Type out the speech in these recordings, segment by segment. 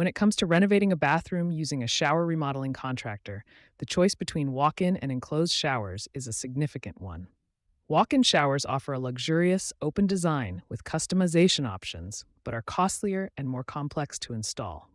When it comes to renovating a bathroom using a shower remodeling contractor, the choice between walk in and enclosed showers is a significant one. Walk in showers offer a luxurious, open design with customization options, but are costlier and more complex to install.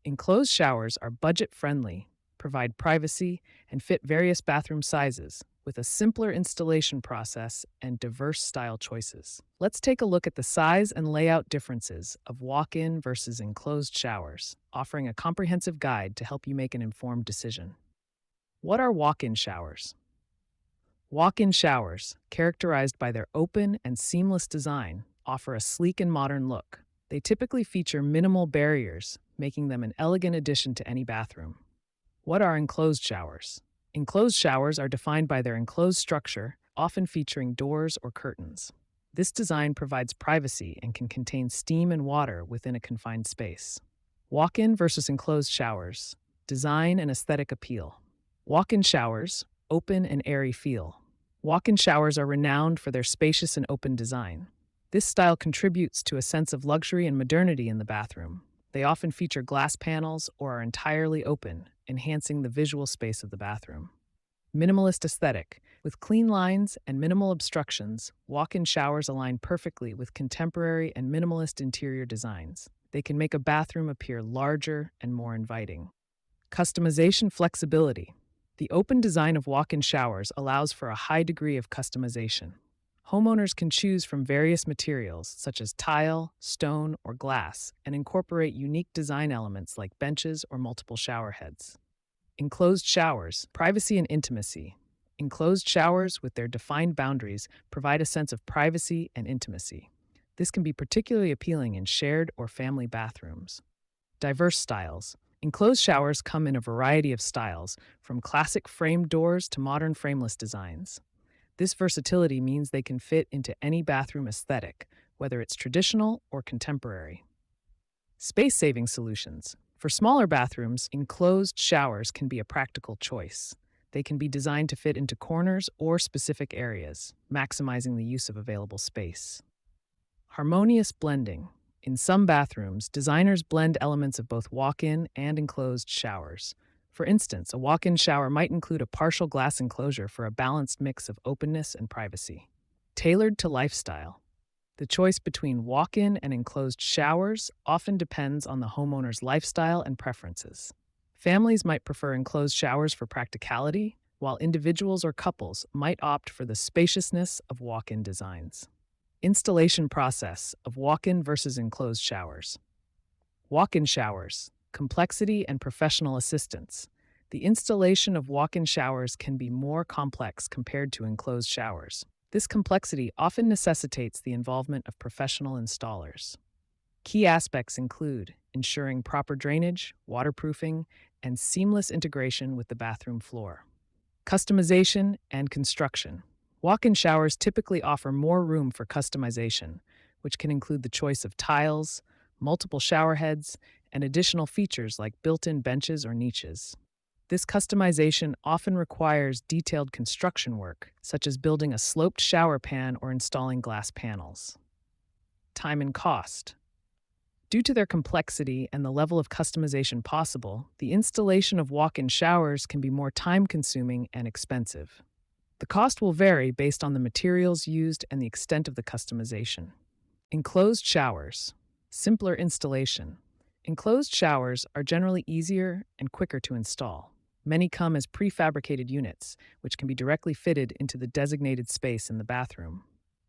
Enclosed showers are budget friendly, provide privacy, and fit various bathroom sizes, with a simpler installation process and diverse style choices. Let's take a look at the size and layout differences of walk in versus enclosed showers, offering a comprehensive guide to help you make an informed decision. What are walk in showers? Walk in showers, characterized by their open and seamless design, offer a sleek and modern look. They typically feature minimal barriers, making them an elegant addition to any bathroom. What are enclosed showers? Enclosed showers are defined by their enclosed structure, often featuring doors or curtains. This design provides privacy and can contain steam and water within a confined space. Walk in versus enclosed showers, design and aesthetic appeal. Walk in showers, open and airy feel. Walk in showers are renowned for their spacious and open design. This style contributes to a sense of luxury and modernity in the bathroom. They often feature glass panels or are entirely open, enhancing the visual space of the bathroom. Minimalist aesthetic. With clean lines and minimal obstructions, walk-in showers align perfectly with contemporary and minimalist interior designs. They can make a bathroom appear larger and more inviting. Customization flexibility. The open design of walk-in showers allows for a high degree of customization. Homeowners can choose from various materials such as tile, stone, or glass and incorporate unique design elements like benches or multiple shower heads. Enclosed showers, privacy and intimacy. Enclosed showers with their defined boundaries provide a sense of privacy and intimacy. This can be particularly appealing in shared or family bathrooms. Diverse styles. Enclosed showers come in a variety of styles, from classic framed doors to modern frameless designs. This versatility means they can fit into any bathroom aesthetic, whether it's traditional or contemporary. Space-saving solutions. For smaller bathrooms, enclosed showers can be a practical choice. They can be designed to fit into corners or specific areas, maximizing the use of available space. Harmonious blending. In some bathrooms, designers blend elements of both walk-in and enclosed showers. For instance, a walk-in shower might include a partial glass enclosure for a balanced mix of openness and privacy. Tailored to lifestyle. The choice between walk-in and enclosed showers often depends on the homeowner's lifestyle and preferences. Families might prefer enclosed showers for practicality, while individuals or couples might opt for the spaciousness of walk-in designs. Installation process of walk-in versus enclosed showers. Walk-in showers, complexity and professional assistance. The installation of walk-in showers can be more complex compared to enclosed showers. This complexity often necessitates the involvement of professional installers. Key aspects include ensuring proper drainage, waterproofing, and seamless integration with the bathroom floor. Customization and construction. Walk-in showers typically offer more room for customization, which can include the choice of tiles, multiple shower heads, and additional features like built-in benches or niches. This customization often requires detailed construction work, such as building a sloped shower pan or installing glass panels. Time and cost. Due to their complexity and the level of customization possible, the installation of walk-in showers can be more time-consuming and expensive. The cost will vary based on the materials used and the extent of the customization. Enclosed showers. Simpler installation. Enclosed showers are generally easier and quicker to install. Many come as prefabricated units, which can be directly fitted into the designated space in the bathroom.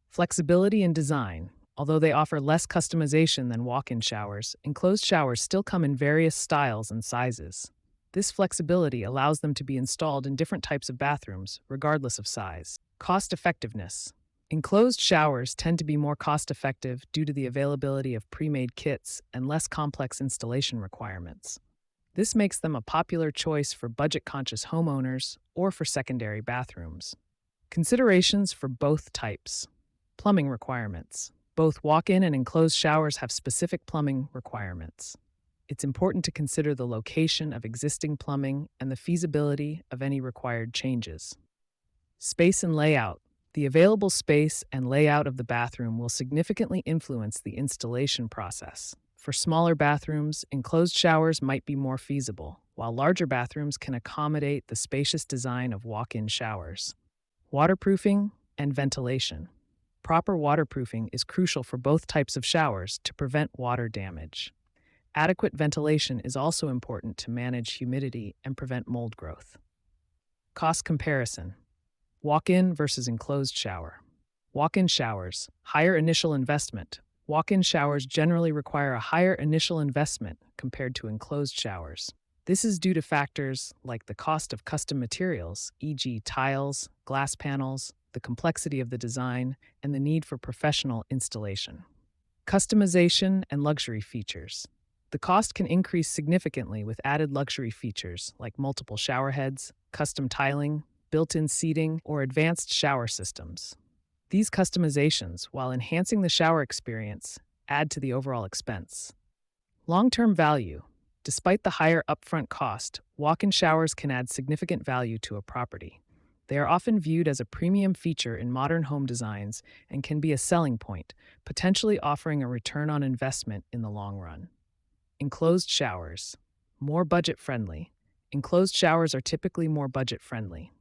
Flexibility in design. Although they offer less customization than walk-in showers, enclosed showers still come in various styles and sizes. This flexibility allows them to be installed in different types of bathrooms, regardless of size. Cost effectiveness. Enclosed showers tend to be more cost-effective due to the availability of pre-made kits and less complex installation requirements. This makes them a popular choice for budget-conscious homeowners or for secondary bathrooms. Considerations for both types. Plumbing requirements. Both walk-in and enclosed showers have specific plumbing requirements. It's important to consider the location of existing plumbing and the feasibility of any required changes. Space and layout. The available space and layout of the bathroom will significantly influence the installation process. For smaller bathrooms, enclosed showers might be more feasible, while larger bathrooms can accommodate the spacious design of walk in showers. Waterproofing and ventilation. Proper waterproofing is crucial for both types of showers to prevent water damage. Adequate ventilation is also important to manage humidity and prevent mold growth. Cost comparison. Walk-in versus enclosed shower. Walk-in showers, higher initial investment. Walk-in showers generally require a higher initial investment compared to enclosed showers. This is due to factors like the cost of custom materials, e.g., tiles, glass panels, the complexity of the design, and the need for professional installation. Customization and luxury features. The cost can increase significantly with added luxury features like multiple shower heads, custom tiling, built-in seating, or advanced shower systems. These customizations, while enhancing the shower experience, add to the overall expense. Long-term value. Despite the higher upfront cost, walk-in showers can add significant value to a property. They are often viewed as a premium feature in modern home designs and can be a selling point, potentially offering a return on investment in the long run. Enclosed showers. More budget-friendly. Enclosed showers are typically more budget-friendly.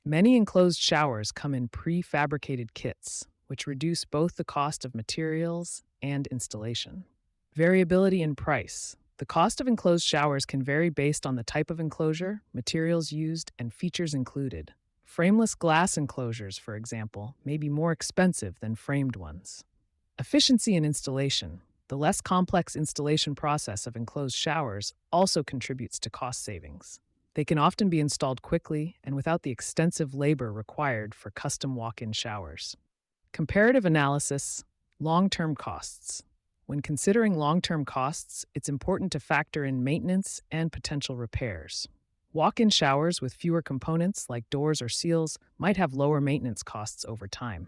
Many enclosed showers come in prefabricated kits, which reduce both the cost of materials and installation. Variability in price. The cost of enclosed showers can vary based on the type of enclosure, materials used, and features included. Frameless glass enclosures, for example, may be more expensive than framed ones. Efficiency in installation. The less complex installation process of enclosed showers also contributes to cost savings. They can often be installed quickly and without the extensive labor required for custom walk-in showers. Comparative analysis, long-term costs. When considering long-term costs, it's important to factor in maintenance and potential repairs. Walk-in showers with fewer components like doors or seals might have lower maintenance costs over time.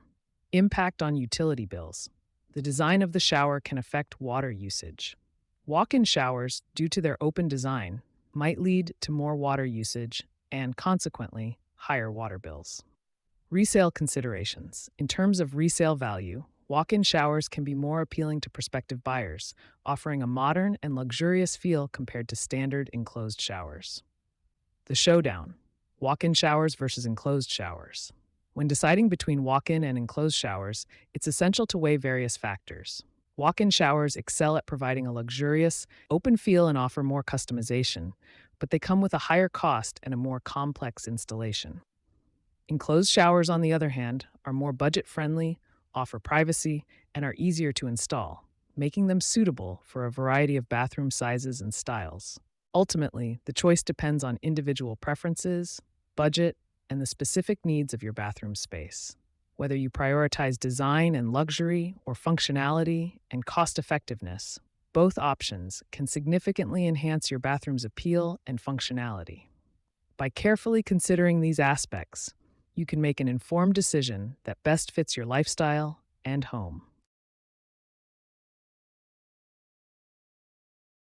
Impact on utility bills. The design of the shower can affect water usage. Walk-in showers, due to their open design, might lead to more water usage and, consequently, higher water bills. Resale considerations. In terms of resale value, walk-in showers can be more appealing to prospective buyers, offering a modern and luxurious feel compared to standard enclosed showers. The Showdown. Walk-in showers versus enclosed showers. When deciding between walk-in and enclosed showers, it's essential to weigh various factors. Walk-in showers excel at providing a luxurious, open feel and offer more customization, but they come with a higher cost and a more complex installation. Enclosed showers, on the other hand, are more budget-friendly, offer privacy, and are easier to install, making them suitable for a variety of bathroom sizes and styles. Ultimately, the choice depends on individual preferences, budget, and the specific needs of your bathroom space. Whether you prioritize design and luxury or functionality and cost-effectiveness, both options can significantly enhance your bathroom's appeal and functionality. By carefully considering these aspects, you can make an informed decision that best fits your lifestyle and home.